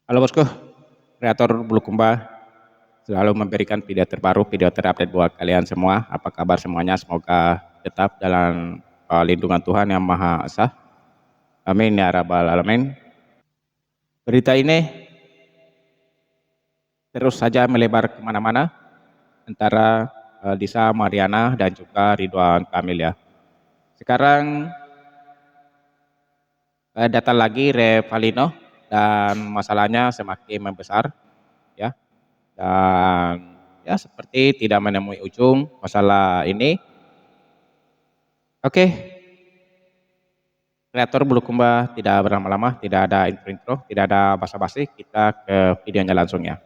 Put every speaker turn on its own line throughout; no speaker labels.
Halo bosku, kreator Bulukumba selalu memberikan video terbaru, video terupdate buat kalian semua. Apa kabar semuanya? Semoga tetap dalam lindungan Tuhan yang Maha Esa. Amin ya rabbal alamin. Berita ini terus saja melebar kemana-mana antara Lisa Mariana dan juga Ridwan Kamil ya. Sekarang datang lagi Revalino dan masalahnya semakin membesar ya. Dan ya seperti tidak menemui ujung masalah ini. Oke, kreator Bulukumba tidak berlama-lama, tidak ada intro, tidak ada basa-basi, kita ke videonya langsung ya.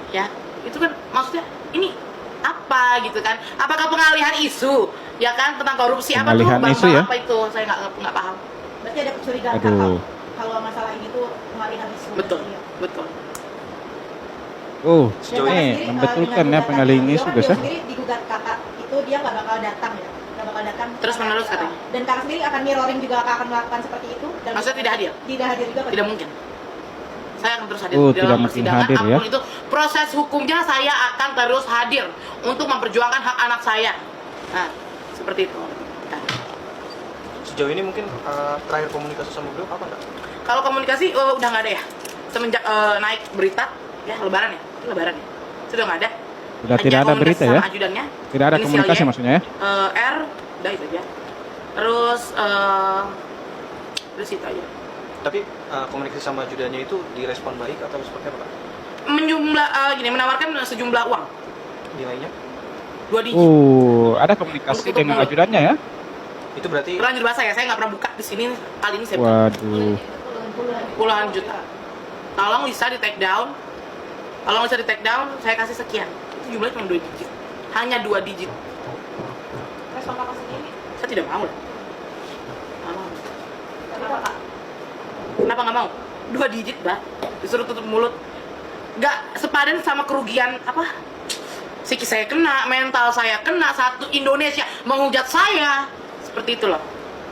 Ya, itu kan maksudnya ini apa gitu kan? Apakah pengalihan isu ya kan tentang korupsi
Pengalihan
apa tuh
isu ya?
apa itu? Saya nggak paham.
Berarti ada kecurigaan
Aduh.
kalau masalah ini tuh pengalihan isu.
Betul,
Iya.
betul.
Sejauh ini membetulkan ya pengalihan isu guys ya.
Sendiri digugat kakak itu dia nggak bakal datang ya, nggak bakal datang.
Terus menerus katanya.
Dan kakak sendiri akan mirroring juga akan melakukan seperti itu. Dan
Maksudnya tidak hadir?
Tidak hadir juga.
Tidak mungkin. Saya akan terus hadir di
Tidak
dalam
mungkin
persidangan
hadir ya.
apapun itu proses hukumnya saya akan terus hadir untuk memperjuangkan hak anak saya. Nah, seperti itu. Nah.
Sejauh ini mungkin terakhir komunikasi sama beliau kapan enggak?
Kalau komunikasi udah nggak ada ya. Semenjak naik berita ya lebaran ya, itu lebaran ya. Sudah nggak ada.
Sudah tidak ada berita ya?
Ajudannya.
Tidak ada komunikasi maksudnya ya?
R, udah itu aja. Terus itu aja.
Tapi komunikasi sama ajudannya itu direspon baik atau seperti apa, Pak?
Menawarkan sejumlah uang.
Nilainya?
2 digit.
Ada komunikasi dengan ajudannya ya?
Itu berarti
Terlanjur bahasa ya, saya nggak pernah buka di sini. Kali ini saya buka.
Waduh.
Puluhan juta. Tolong bisa di take down. Kalau bisa di take down, saya kasih sekian. Itu jumlahnya cuma 2 digit. Hanya 2 digit.
Respon kakak sendiri.
Saya tidak mau lah. Nggak mau.
Kenapa kak?
Kenapa nggak mau? 2 digit, Mbak. Disuruh tutup mulut. Nggak sepadan sama kerugian apa? Psikis saya kena, mental saya kena, satu Indonesia menghujat saya. Seperti itu loh.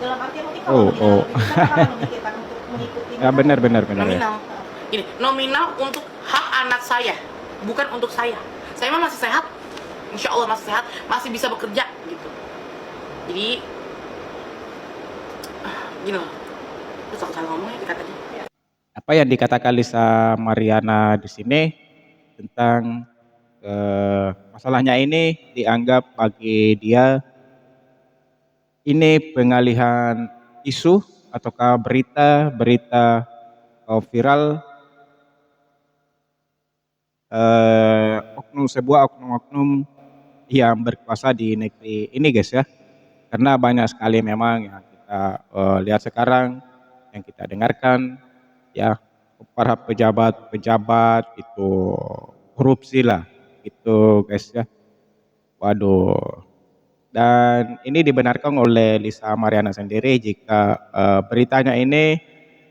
Dalam arti mungkin kalau lebih besar kakak memikirkan untuk mengikuti.
Ya benar ya.
Nominal. Ini nominal untuk hak anak saya, bukan untuk saya. Saya mah masih sehat, insya Allah masih sehat, masih bisa bekerja gitu. Jadi, gini loh. Terus aku salah ngomong ya dikatakan.
Apa yang dikatakan Lisa Mariana di sini tentang masalahnya ini dianggap bagi dia ini pengalihan isu ataukah berita viral sebuah oknum yang berkuasa di negeri ini guys ya, karena banyak sekali memang yang kita lihat sekarang, yang kita dengarkan ya, para pejabat itu korupsi lah itu guys ya. Waduh. Dan ini dibenarkan oleh Lisa Mariana sendiri jika beritanya ini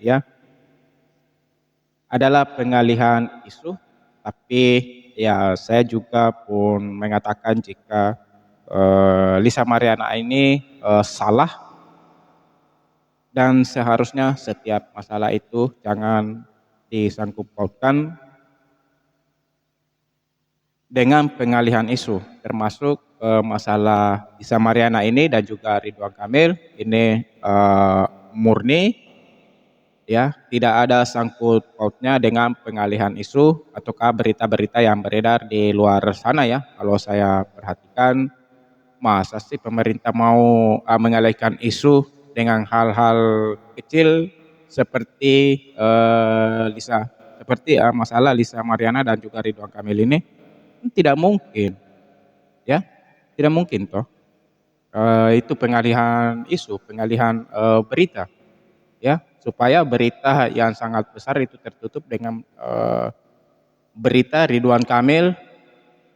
ya adalah pengalihan isu, tapi ya saya juga pun mengatakan jika Lisa Mariana ini salah, dan seharusnya setiap masalah itu jangan disangkut pautkan dengan pengalihan isu, termasuk masalah Lisa Mariana ini dan juga Ridwan Kamil ini murni ya, tidak ada sangkut pautnya dengan pengalihan isu ataukah berita-berita yang beredar di luar sana ya. Kalau saya perhatikan, masa sih pemerintah mau mengalihkan isu dengan hal-hal kecil seperti masalah Lisa Mariana dan juga Ridwan Kamil ini? Tidak mungkin ya, tidak mungkin toh. Itu pengalihan isu, pengalihan berita ya, supaya berita yang sangat besar itu tertutup dengan berita Ridwan Kamil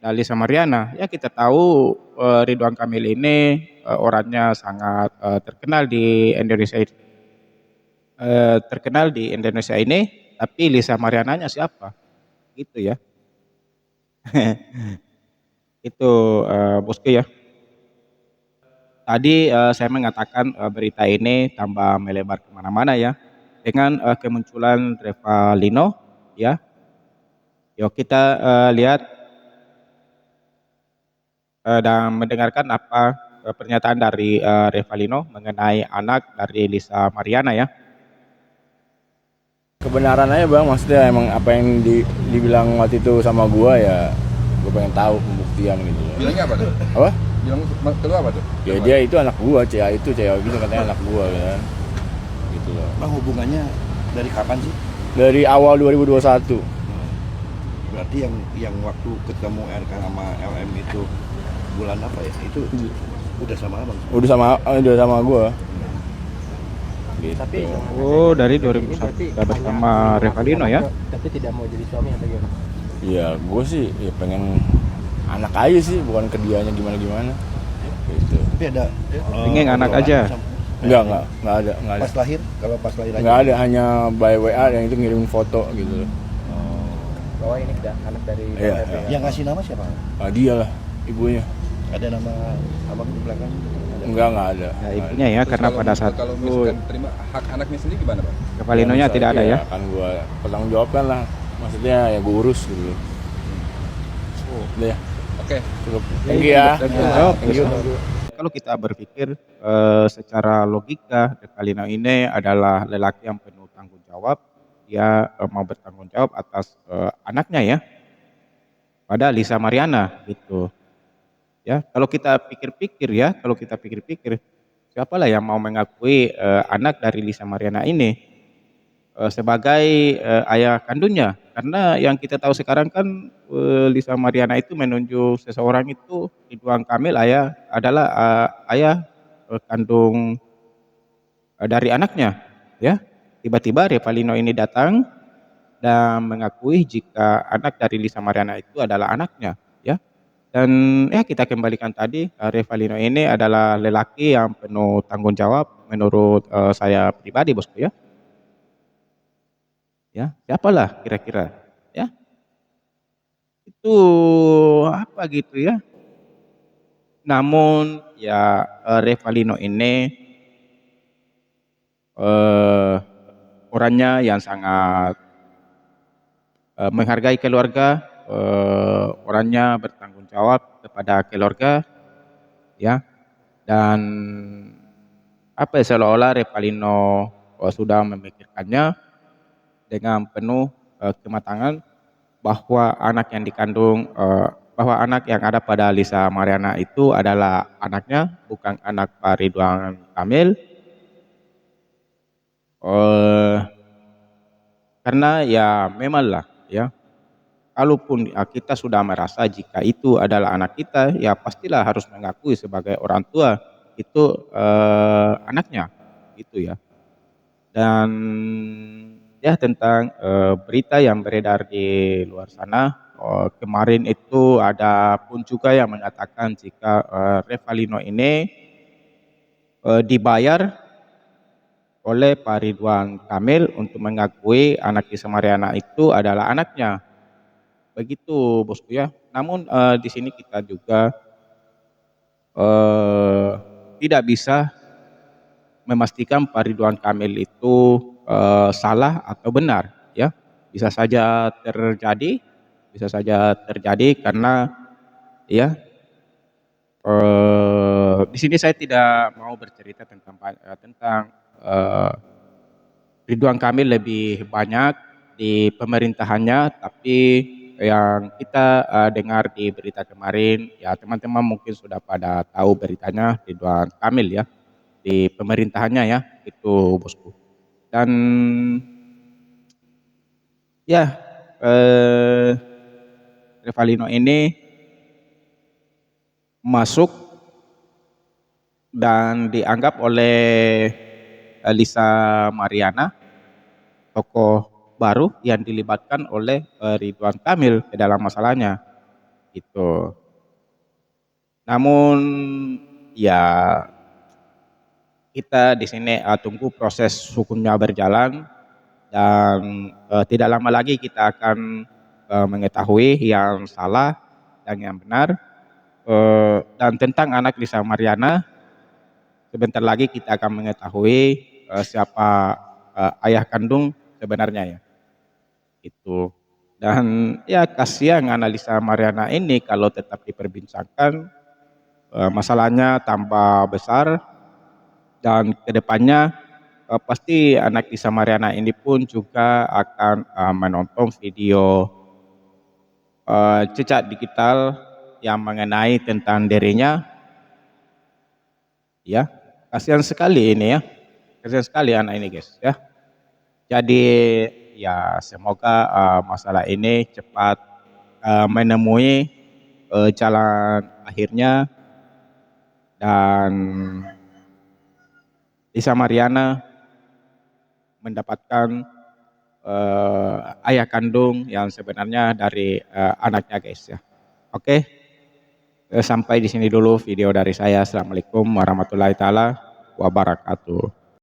dan Lisa Mariana. Ya kita tahu Ridwan Kamil ini orangnya sangat terkenal di Indonesia, ini, tapi Lisa Mariananya siapa? Gitu ya. Itu bosku ya. Tadi saya mengatakan berita ini tambah melebar kemana-mana ya. dengan kemunculan Revalino, ya. Yuk kita lihat dan mendengarkan apa pernyataan dari Revalino mengenai anak dari Lisa Mariana ya.
Kebenaran aja bang, maksudnya emang apa yang dibilang waktu itu sama gua ya, gua pengen tahu pembuktian gitu loh.
Bilangnya apa tuh?
Apa?
Bilang ke lu apa tuh?
Ya dia itu anak gua, CA itu gitu katanya anak gua kan. Gitu loh.
Bang, hubungannya dari kapan sih?
Dari awal 2021.
Berarti yang waktu ketemu RK sama LM itu bulan apa ya? Itu udah sama abang?
Udah sama gua. Gitu.
Tapi
Oh, dari 2001 sudah bersama Revalino ya.
tapi tidak mau jadi suami atau gimana?
Ya gua sih ya pengen anak aja sih, bukan ke dianya gimana. Gitu.
Tapi ada
Pengen anak
obrolan
aja.
sama-
Enggak ada.
Pas lahir, kalau pas lahir aja.
Enggak ada, hanya by WA yang itu ngirimin foto gitu loh.
Bahwa ini anak dari
Iya,
LP,
iya.
ya?
Yang ngasih nama siapa?
Ah, dia lah ibunya.
Ada nama abang di belakang? Ada.
Enggak ada.
Ya, ibunya ya,
Terus
karena
kalau
pada saat
kalau
itu
misalkan terima hak anaknya sendiri gimana, Pak?
Revalinonya
Bisa
tidak ada
aja,
ya.
Kan gua pertanggung jawabkan lah. Maksudnya ya gua urus gitu. Udah ya,
Oke.
cukup. Thank you ya.
Jawab.
Thank you.
Kalau kita berpikir secara logika, Revalino ini adalah lelaki yang penuh tanggung jawab. Dia mau bertanggung jawab atas anaknya ya, pada Lisa Mariana gitu. Ya, kalau kita pikir-pikir, siapalah yang mau mengakui anak dari Lisa Mariana ini sebagai ayah kandungnya? Karena yang kita tahu sekarang kan Lisa Mariana itu menunjuk seseorang itu Ridwan Kamil adalah ayah kandung dari anaknya, ya. Tiba-tiba Revalino ini datang dan mengakui jika anak dari Lisa Mariana itu adalah anaknya, ya. Dan ya kita kembalikan tadi, Revalino ini adalah lelaki yang penuh tanggung jawab menurut saya pribadi bosku ya. Ya, siapalah kira-kira ya? Itu apa gitu ya. Namun ya Revalino ini orangnya yang sangat menghargai keluarga, orangnya bertanggung jawab kepada keluarga, ya. Dan apa ya, seolah-olah Revalino sudah memikirkannya dengan penuh kematangan bahwa anak yang dikandung, bahwa anak yang ada pada Lisa Mariana itu adalah anaknya, bukan anak Pak Ridwan Kamil. Karena ya memanglah ya, kalaupun kita sudah merasa jika itu adalah anak kita, ya pastilah harus mengakui sebagai orang tua itu anaknya, gitu ya. Dan ya tentang berita yang beredar di luar sana, kemarin itu ada pun juga yang mengatakan jika Revalino ini dibayar oleh Pak Ridwan Kamil untuk mengakui anak Lisa Mariana itu adalah anaknya. Begitu bosku ya. Namun di sini kita juga tidak bisa memastikan Pak Ridwan Kamil itu salah atau benar ya. Bisa saja terjadi karena ya di sini saya tidak mau bercerita tentang Ridwan Kamil lebih banyak di pemerintahannya, tapi yang kita dengar di berita kemarin, ya teman-teman mungkin sudah pada tahu beritanya Ridwan Kamil ya, di pemerintahannya ya, itu bosku. Dan ya Revalino ini masuk dan dianggap oleh Lisa Mariana tokoh baru yang dilibatkan oleh Ridwan Kamil ke dalam masalahnya gitu. Namun ya kita di sini tunggu proses hukumnya berjalan dan tidak lama lagi kita akan mengetahui yang salah dan yang benar. Dan tentang anak Lisa Mariana, sebentar lagi kita akan mengetahui siapa ayah kandung sebenarnya ya. Itu. Dan ya kasihan analisa Mariana ini kalau tetap diperbincangkan, masalahnya tambah besar dan kedepannya pasti anak Lisa Mariana ini pun juga akan menonton video cacat digital yang mengenai tentang dirinya. Ya, kasihan sekali ini ya, kasihan sekali anak ini guys ya. Jadi ya semoga masalah ini cepat menemui jalan akhirnya dan Lisa Mariana mendapatkan ayah kandung yang sebenarnya dari anaknya guys ya. Oke, sampai di sini dulu video dari saya. Assalamualaikum warahmatullahi taala wabarakatuh.